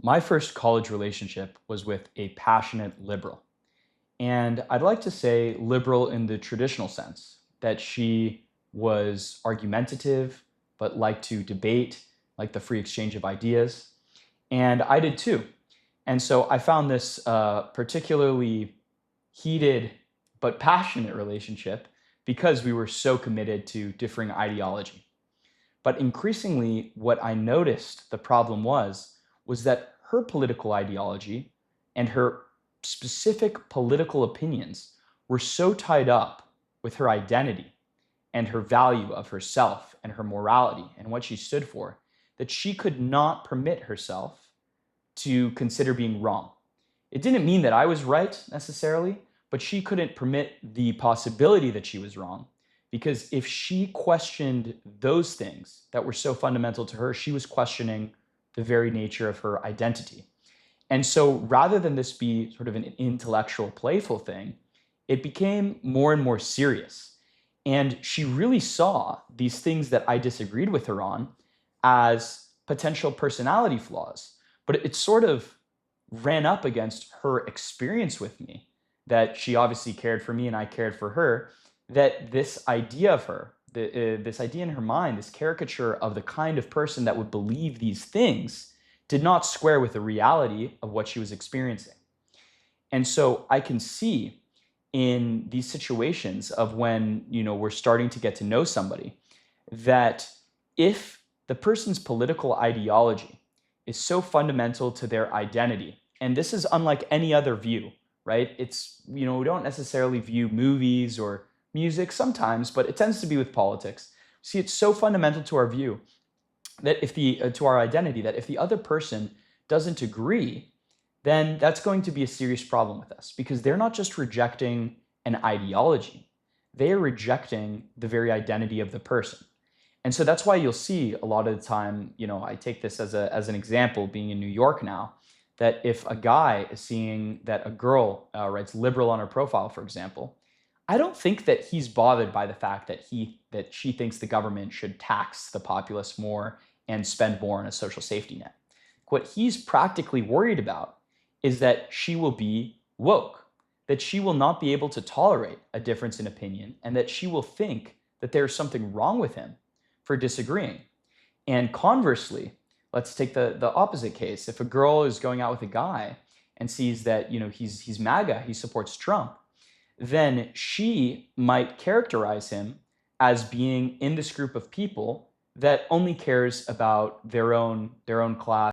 My first college relationship was with a passionate liberal. And I'd like to say liberal in the traditional sense, that she was argumentative, but liked to debate, like the free exchange of ideas. And I did too. And so I found this particularly heated but passionate relationship because we were so committed to differing ideology. But increasingly, what I noticed the problem was that her political ideology and her specific political opinions were so tied up with her identity and her value of herself and her morality and what she stood for that she could not permit herself to consider being wrong. It didn't mean that I was right necessarily, but she couldn't permit the possibility that she was wrong. Because if she questioned those things that were so fundamental to her, she was questioning the very nature of her identity. And so rather than this be sort of an intellectual, playful thing, it became more and more serious. And she really saw these things that I disagreed with her on as potential personality flaws. But it sort of ran up against her experience with me, that she obviously cared for me and I cared for her, that this idea of her, this idea in her mind, this caricature of the kind of person that would believe these things, did not square with the reality of what she was experiencing. And so I can see in these situations of when, we're starting to get to know somebody, that if the person's political ideology is so fundamental to their identity, and this is unlike any other view, right? We don't necessarily view movies or music sometimes, but it tends to be with politics. See, it's so fundamental to our view that if to our identity, that if the other person doesn't agree, then that's going to be a serious problem with us, because they're not just rejecting an ideology, they are rejecting the very identity of the person. And so that's why you'll see a lot of the time, I take this as an example, being in New York now, that if a guy is seeing that a girl writes liberal on her profile, for example, I don't think that he's bothered by the fact that she thinks the government should tax the populace more and spend more on a social safety net. What he's practically worried about is that she will be woke, that she will not be able to tolerate a difference in opinion, and that she will think that there's something wrong with him for disagreeing. And conversely, let's take the opposite case. If a girl is going out with a guy and sees that he's MAGA, he supports Trump, then she might characterize him as being in this group of people that only cares about their own class